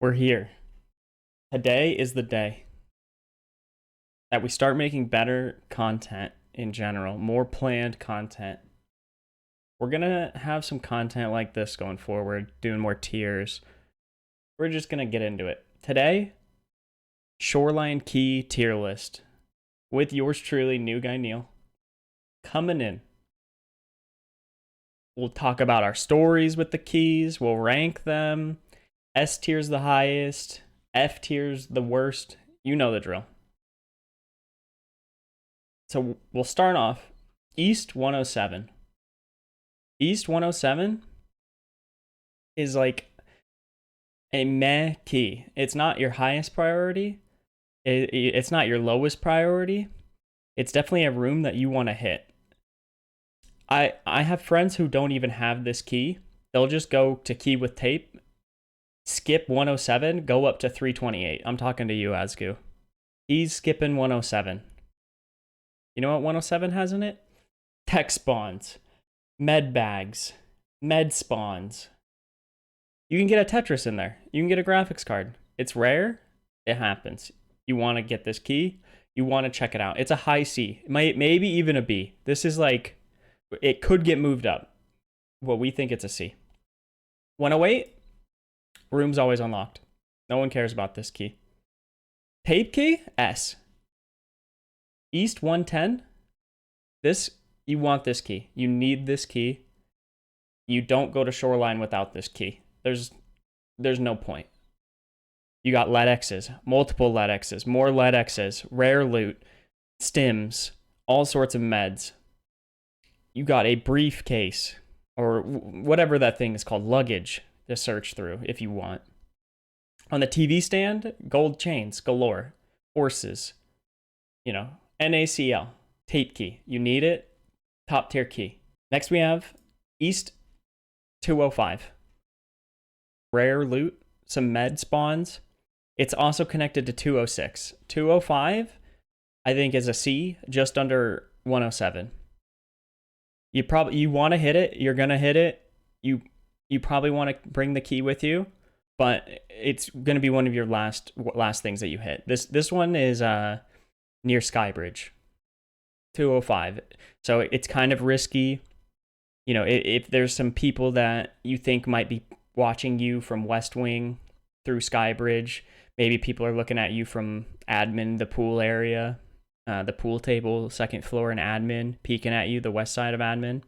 We're here. Today is the day that we start making better content in general, more planned content. We're going to have some content like this going forward, doing more tiers. We're just going to get into it. Today, Shoreline key tier list with yours truly, New Guy Neil, coming in. We'll talk about our stories with the keys. We'll rank them. S tier's the highest. F tier's the worst. You know the drill. So we'll start off. East 107. East 107 is like a meh key. It's not your highest priority. It's not your lowest priority. It's definitely a room that you want to hit. I have friends who don't even have this key. They'll just go to key with tape, skip 107, go up to 328. I'm talking to you, Asgu. He's skipping 107. You know what 107 has in it? Tech spawns, med bags, med spawns. You can get a Tetris in there. You can get a graphics card. It's rare. It happens. You want to get this key. You want to check it out. It's a high C. Maybe even a B. This is like, it could get moved up. Well, we think it's a C. 108, room's always unlocked. No one cares about this key. Tape key, S. East 110, you want this key. You need this key. You don't go to Shoreline without this key. There's no point. You got lead X's, multiple lead X's, more lead X's, rare loot, stims, all sorts of meds. You got a briefcase, or whatever that thing is called, luggage to search through if you want. On the TV stand, gold chains galore, horses, NaCl, tape key. You need it, top tier key. Next we have East 205. Rare loot, some med spawns. It's also connected to 206. 205, I think, is a C, just under 107. You want to hit it. You're gonna hit it. You probably want to bring the key with you, but it's gonna be one of your last things that you hit. This one is near Skybridge, 205. So it's kind of risky. If there's some people that you think might be watching you from West Wing through Skybridge, maybe people are looking at you from admin, the pool area. The pool table, second floor, and admin peeking at you, the west side of admin.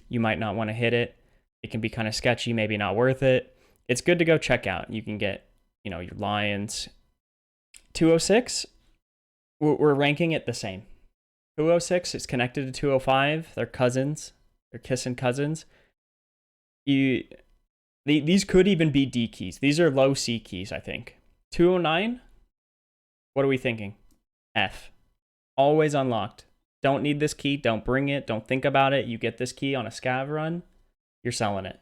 You might not want to hit it. It can be kind of sketchy, maybe not worth it. It's good to go check out. You can get, your lions. 206, we're ranking it the same. 206 is connected to 205. They're cousins. They're kissing cousins. These could even be D keys. These are low C keys, I think. 209, what are we thinking? F. Always unlocked. Don't need this key. Don't bring it. Don't think about it. You get this key on a scav run, you're selling it.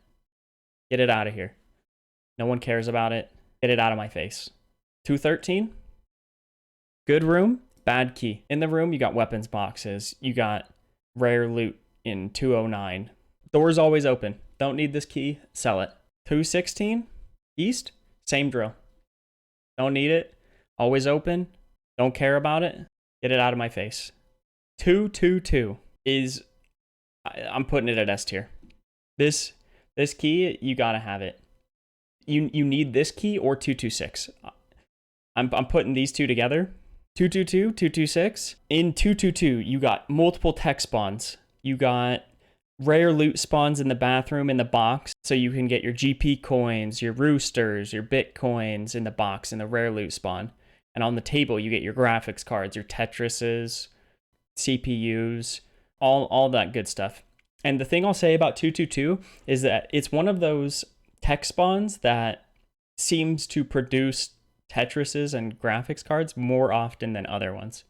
Get it out of here. No one cares about it. Get it out of my face. 213. Good room, bad key. In the room, you got weapons boxes. You got rare loot in 209. Doors always open. Don't need this key. Sell it. 216. East, same drill. Don't need it. Always open. Don't care about it. Get it out of my face. 222 is, I'm putting it at S tier. This key, you gotta have it. You need this key or 226. I'm putting these two together. 222, 226. In 222, you got multiple tech spawns. You got rare loot spawns in the bathroom in the box, so you can get your GP coins, your roosters, your bitcoins in the box in the rare loot spawn. And on the table, you get your graphics cards, your Tetrises, CPUs, all that good stuff. And the thing I'll say about 222 is that it's one of those tech spawns that seems to produce Tetrises and graphics cards more often than other ones.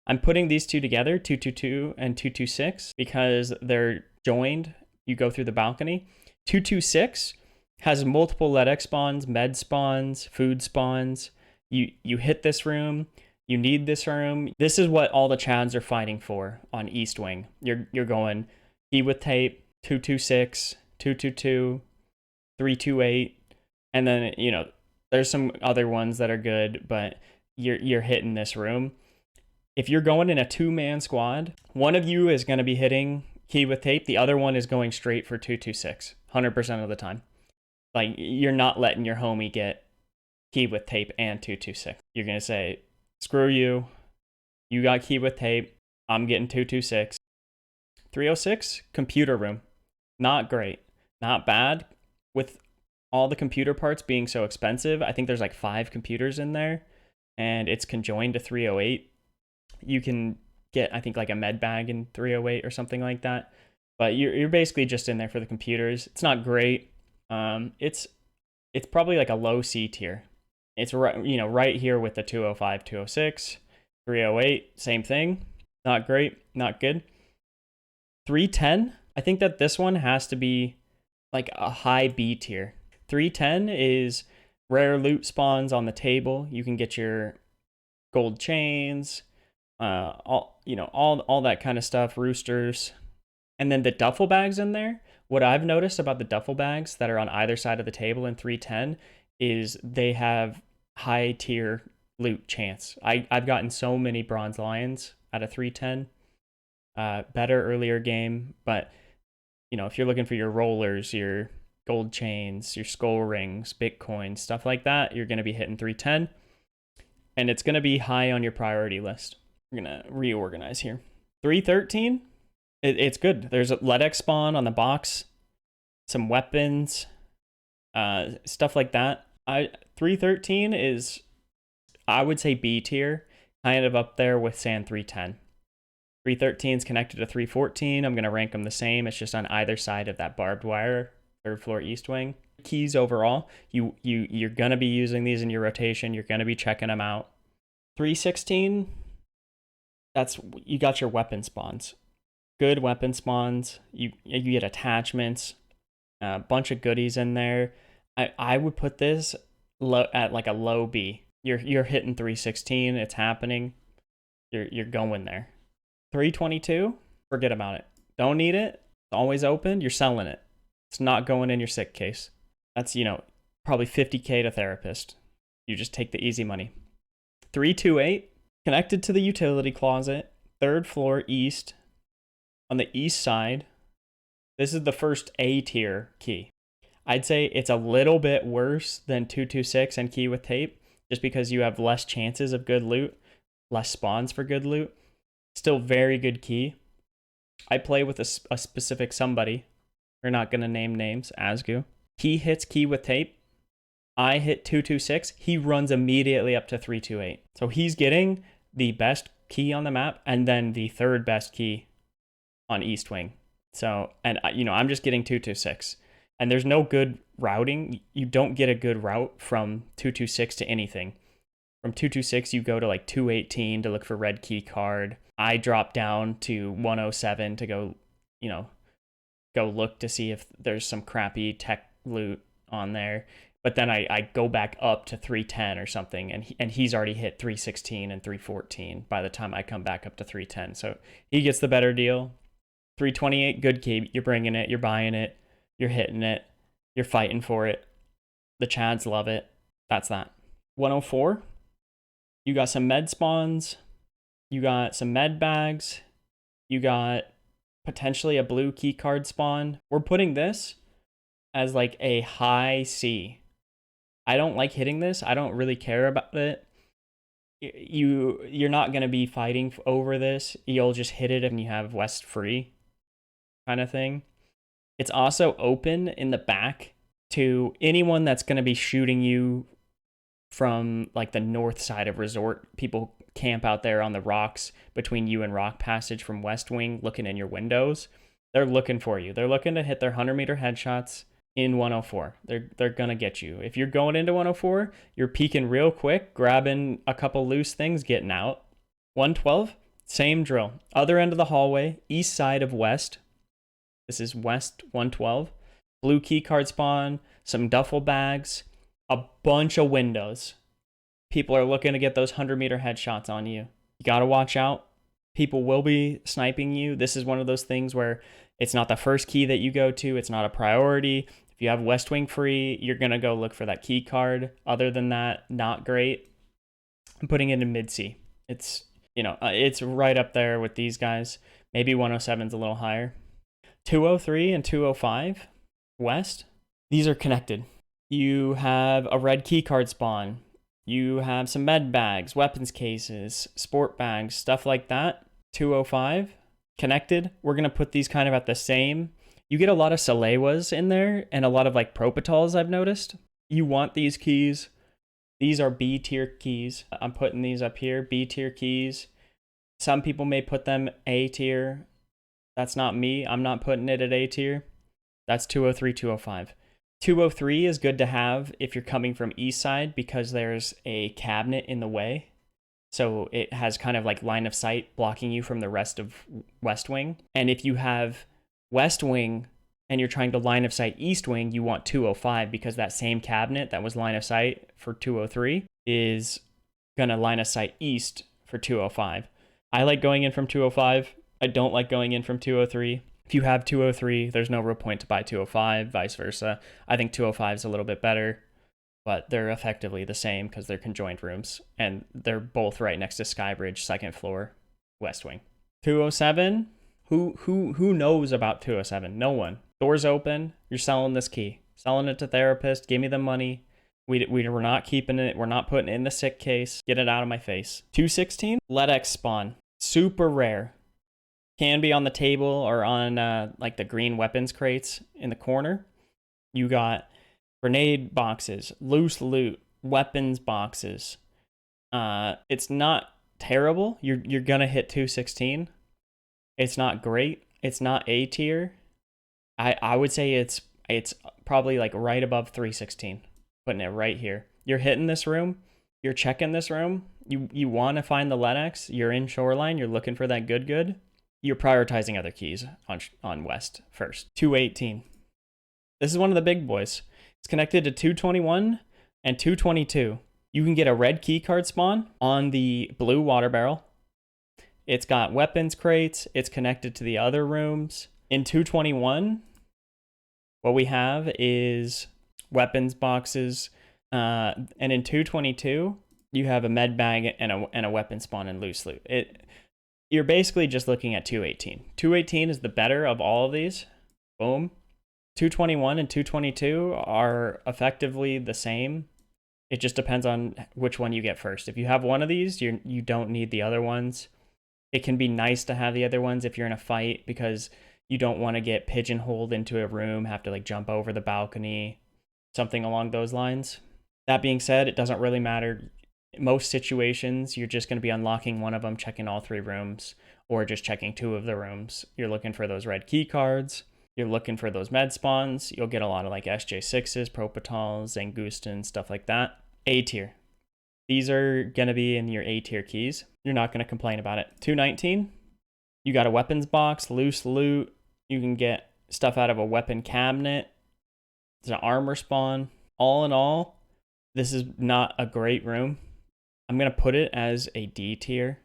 I'm putting these two together, 222 and 226, because they're joined. You go through the balcony. 226 has multiple LEDX spawns, med spawns, food spawns. You hit this room, you need this room. This is what all the Chads are fighting for on East Wing. You're going key with tape, 226, 222, 328, and then There's some other ones that are good, but you're hitting this room. If you're going in a 2-man squad, one of you is going to be hitting key with tape. The other one is going straight for 226, 100% of the time. Like, you're not letting your homie get key with tape and 226. You're going to say, screw you. You got key with tape. I'm getting 226. 306, computer room. Not great. Not bad. With all the computer parts being so expensive, I think there's like 5 computers in there, and it's conjoined to 308. You can get, I think, like a med bag in 308 or something like that. But you're basically just in there for the computers. It's not great. It's probably like a low C tier. It's right here with the 205, 206, 308, same thing. Not great, not good. 310, I think that this one has to be like a high B tier. 310 is rare loot spawns on the table. You can get your gold chains, all that kind of stuff, roosters. And then the duffel bags in there. What I've noticed about the duffel bags that are on either side of the table in 310 is they have high tier loot chance. I've gotten so many bronze lions out of 310. Better earlier game, but if you're looking for your rollers, your gold chains, your skull rings, Bitcoin, stuff like that, you're going to be hitting 310, and it's going to be high on your priority list. We're going to reorganize here. 313, it's good. There's a LEDX spawn on the box, some weapons, stuff like that. 313 is, I would say, B tier, kind of up there with Sand 310. 313 is connected to 314. I'm going to rank them the same. It's just on either side of that barbed wire, 3rd floor east wing. Keys overall, you're going to be using these in your rotation. You're going to be checking them out. 316, you got your weapon spawns. Good weapon spawns. You get attachments, a bunch of goodies in there. I would put this at like a low B. You're hitting 316. It's happening. You're going there. 322, forget about it. Don't need it. It's always open. You're selling it. It's not going in your sick case. That's, probably $50K to therapist. You just take the easy money. 328, connected to the utility closet, 3rd floor east. On the east side, this is the first A tier key. I'd say it's a little bit worse than 226 and key with tape, just because you have less chances of good loot, less spawns for good loot. Still very good key. I play with a specific somebody. We're not going to name names. Asgu. He hits key with tape. I hit 226. He runs immediately up to 328. So he's getting the best key on the map and then the 3rd best key on East Wing. So, and I'm just getting 226. And there's no good routing. You don't get a good route from 226 to anything. From 226, you go to like 218 to look for red key card. I drop down to 107 to go look to see if there's some crappy tech loot on there. But then I go back up to 310 or something, and he's already hit 316 and 314 by the time I come back up to 310. So he gets the better deal. 328, good key. You're bringing it. You're buying it. You're hitting it. You're fighting for it. The Chads love it. That's that. 104, you got some med spawns. You got some med bags. You got potentially a blue key card spawn. We're putting this as like a high C. I don't like hitting this. I don't really care about it. You're not going to be fighting over this. You'll just hit it and you have West free kind of thing. It's also open in the back to anyone that's going to be shooting you from like the north side of Resort. People camp out there on the rocks between you and Rock Passage from West Wing looking in your windows. They're looking for you. They're looking to hit their 100-meter headshots in 104. They're going to get you. If you're going into 104, you're peeking real quick, grabbing a couple loose things, getting out. 112, same drill. Other end of the hallway, east side of West. This is West 112. Blue key card spawn, some duffel bags, a bunch of windows. People are looking to get those 100-meter headshots on you. You got to watch out. People will be sniping you. This is one of those things where it's not the first key that you go to. It's not a priority. If you have West Wing free, you're going to go look for that key card. Other than that, not great. I'm putting it in mid C. It's, it's right up there with these guys. Maybe 107 is a little higher. 203 and 205 West, these are connected. You have a red key card spawn. You have some med bags, weapons cases, sport bags, stuff like that. 205 connected. We're going to put these kind of at the same. You get a lot of Salewas in there and a lot of like Propitals, I've noticed. You want these keys. These are B tier keys. I'm putting these up here, B tier keys. Some people may put them A tier. That's not me. I'm not putting it at A tier. That's 203, 205. 203 is good to have if you're coming from east side because there's a cabinet in the way. So it has kind of like line of sight blocking you from the rest of West Wing. And if you have West Wing and you're trying to line of sight East Wing, you want 205 because that same cabinet that was line of sight for 203 is going to line of sight East for 205. I like going in from 205. I don't like going in from 203. If you have 203, there's no real point to buy 205, vice versa. I think 205 is a little bit better, but they're effectively the same because they're conjoined rooms, and they're both right next to Skybridge, second floor, West Wing. 207, who knows about 207? No one. Doors open, you're selling this key. Selling it to therapist, give me the money. We're not keeping it, we're not putting it in the sick case. Get it out of my face. 216, LEDX spawn. Super rare. Can be on the table or on like the green weapons crates in the corner. You got grenade boxes, loose loot, weapons boxes. It's not terrible. You're gonna hit 216. It's not great. It's not A tier. I would say it's probably like right above 316. Putting it right here. You're hitting this room. You're checking this room. You want to find the LEDX. You're in Shoreline. You're looking for that good. You're prioritizing other keys on West first. 218. This is one of the big boys. It's connected to 221 and 222. You can get a red key card spawn on the blue water barrel. It's got weapons crates. It's connected to the other rooms. In 221, what we have is weapons boxes. And in 222, you have a med bag and a weapon spawn and loose loot. You're basically just looking at 218. 218 is the better of all of these. Boom. 221 and 222 are effectively the same. It just depends on which one you get first. If you have one of these, you don't need the other ones. It can be nice to have the other ones if you're in a fight because you don't want to get pigeonholed into a room, have to like jump over the balcony, something along those lines. That being said, it doesn't really matter. In most situations, you're just going to be unlocking one of them, checking all three rooms, or just checking two of the rooms. You're looking for those red key cards. You're looking for those med spawns. You'll get a lot of like SJ6s, Propitals, Zangustan, stuff like that. A tier. These are going to be in your A tier keys. You're not going to complain about it. 219, you got a weapons box, loose loot. You can get stuff out of a weapon cabinet. There's an armor spawn. All in all, this is not a great room. I'm going to put it as a D tier.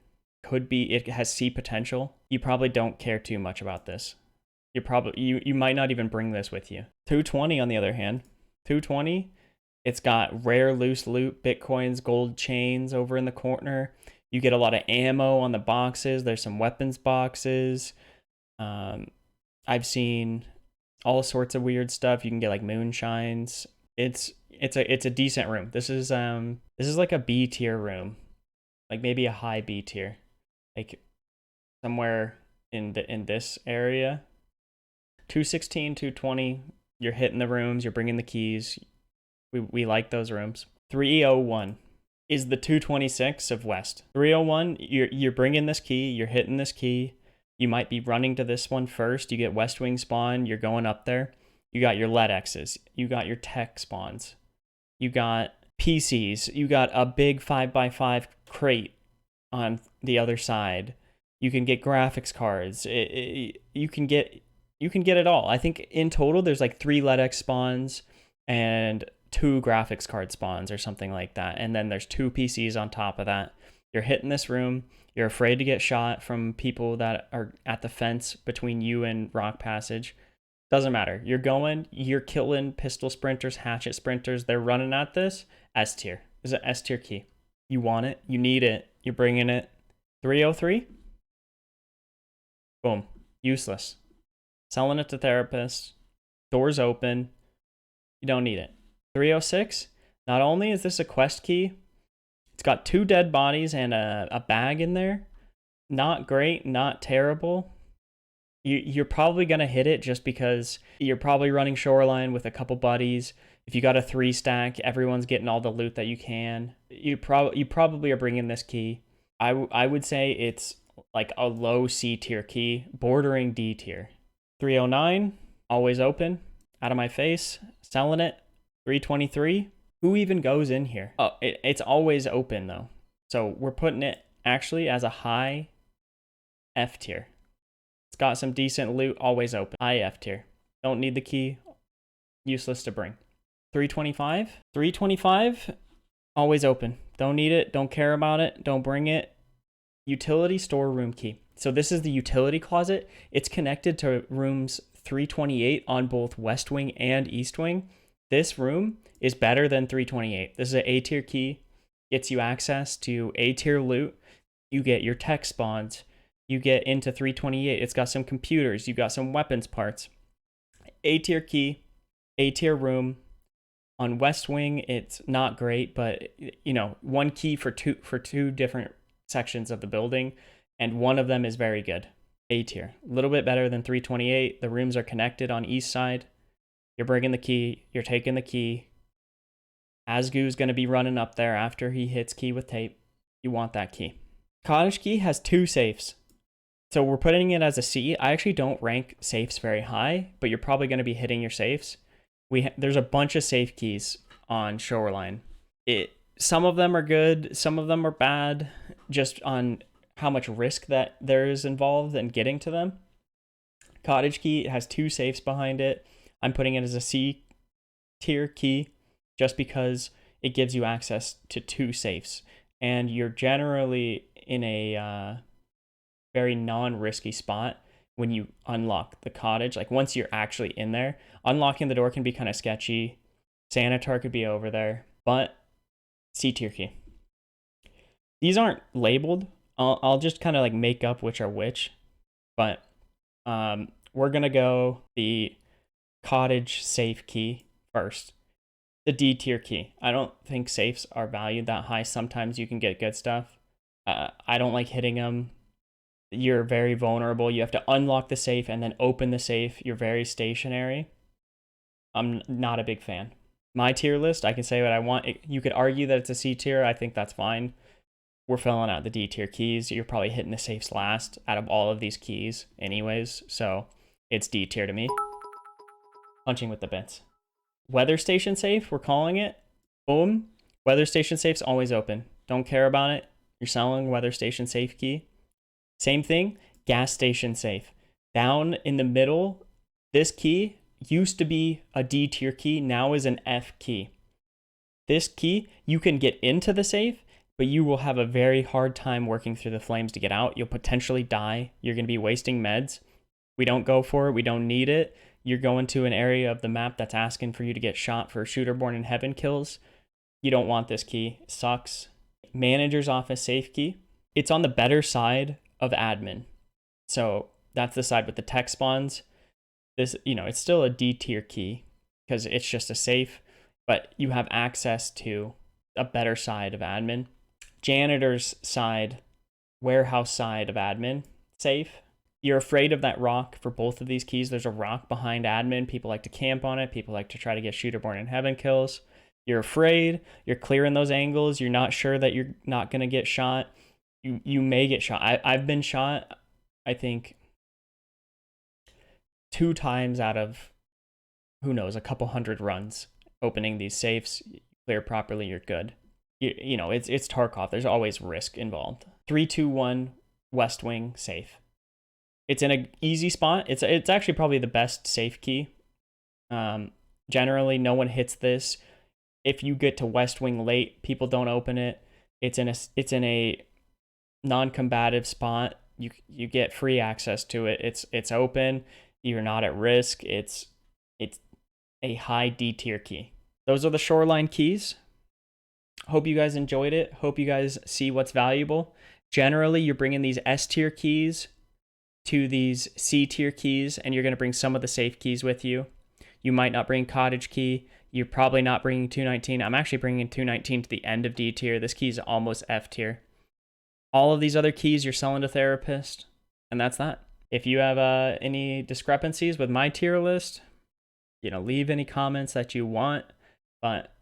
It has C potential. You probably don't care too much about this. You might not even bring this with you. 220 on the other hand. 220, it's got rare loose loot, bitcoins, gold chains over in the corner. You get a lot of ammo on the boxes. There's some weapons boxes. I've seen all sorts of weird stuff. You can get like moonshines. It's a decent room. This is like a B tier room, like maybe a high B tier, like somewhere in this area. 216, 220. You're hitting the rooms. You're bringing the keys. We like those rooms. 301 is the 226 of West. 301. You're bringing this key. You're hitting this key. You might be running to this one first. You get West Wing spawn. You're going up there. You got your LEDXs. You got your tech spawns. You got PCs. You got a big 5x5 crate on the other side. You can get graphics cards. You can get it all. I think in total there's like 3 LEDX spawns and 2 graphics card spawns or something like that. And then there's 2 PCs on top of that. You're hitting this room. You're afraid to get shot from people that are at the fence between you and Rock Passage. Doesn't matter. You're killing pistol sprinters, hatchet sprinters. They're running at this. S tier. This is an S tier key. You want it. You need it. You're bringing it. 303. Boom. Useless. Selling it to therapists. Doors open. You don't need it. 306. Not only is this a quest key, it's got 2 dead bodies and a bag in there. Not great, not terrible. You're probably going to hit it just because you're probably running Shoreline with a couple buddies. If you got a 3 stack, everyone's getting all the loot that you can. You probably are bringing this key. I would say it's like a low C tier key, bordering D tier. 309, always open. Out of my face, selling it. 323. Who even goes in here? Oh, it's always open though. So we're putting it actually as a high F tier. It's got some decent loot, always open. High F tier. Don't need the key. Useless to bring. 325. 325, always open. Don't need it. Don't care about it. Don't bring it. Utility storeroom key. So this is the utility closet. It's connected to rooms 328 on both West Wing and East Wing. This room is better than 328. This is an A tier key. Gets you access to A tier loot. You get your tech spawns. You get into 328. It's got some computers. You got some weapons parts. A tier key. A tier room. On West Wing, it's not great, but you know, 1 key for two different sections of the building, and one of them is very good. A tier. A little bit better than 328. The rooms are connected on east side. You're bringing the key. You're taking the key. Asgu's going to be running up there after he hits key with tape. You want that key. Cottage key has 2 safes. So we're putting it as a C. I actually don't rank safes very high, but you're probably going to be hitting your safes. There's a bunch of safe keys on Shoreline. Some of them are good, some of them are bad, just on how much risk that there is involved in getting to them. Cottage key, it has 2 safes behind it. I'm putting it as a C tier key just because it gives you access to 2 safes. And you're generally in a very non-risky spot when you unlock the cottage. Like once you're actually in there, unlocking the door can be kind of sketchy. Sanitar could be over there, but C tier key. These aren't labeled. I'll just kind of like make up which are which, but we're gonna go the cottage safe key first. The D tier key. I don't think safes are valued that high. Sometimes you can get good stuff. I don't like hitting them. You're very vulnerable. You have to unlock the safe and then open the safe. You're very stationary. I'm not a big fan. My tier list, I can say what I want. You could argue that it's a C tier. I think that's fine. We're filling out the D tier keys. You're probably hitting the safes last out of all of these keys anyways. So it's D tier to me. Punching with the bits. Weather station safe, we're calling it. Boom. Weather station safe's always open. Don't care about it. You're selling weather station safe key. Same thing, gas station safe. Down in the middle, this key used to be a D tier key, now is an F key. This key, you can get into the safe, but you will have a very hard time working through the flames to get out. You'll potentially die. You're going to be wasting meds. We don't go for it. We don't need it. You're going to an area of the map that's asking for you to get shot for shooter born in heaven kills. You don't want this key. It sucks. Manager's office safe key. It's on the better side of admin. So that's the side with the tech spawns. This, it's still a D tier key because it's just a safe, but you have access to a better side of admin. Janitor's side, warehouse side of admin, safe. You're afraid of that rock for both of these keys. There's a rock behind admin. People like to camp on it. People like to try to get shooter born in heaven kills. You're afraid. You're clearing those angles. You're not sure that you're not going to get shot. You may get shot. I've been shot, I think, 2 times out of, who knows, a couple hundred runs opening these safes. You clear properly, you're good. It's Tarkov. There's always risk involved. 321 West Wing safe. It's in an easy spot. It's actually probably the best safe key. Generally, no one hits this. If you get to West Wing late, people don't open it. It's in a non-combative spot. You get free access to it. It's open. You're not at risk. It's a high D tier key. Those are the Shoreline keys. Hope you guys enjoyed it. Hope you guys see what's valuable. Generally, you're bringing these S tier keys to these C tier keys, and you're going to bring some of the safe keys with you. You might not bring Cottage Key. You're probably not bringing 219. I'm actually bringing 219 to the end of D tier. This key is almost F tier. All of these other keys you're selling to Therapist, and that's that. If you have any discrepancies with my tier list, leave any comments that you want. But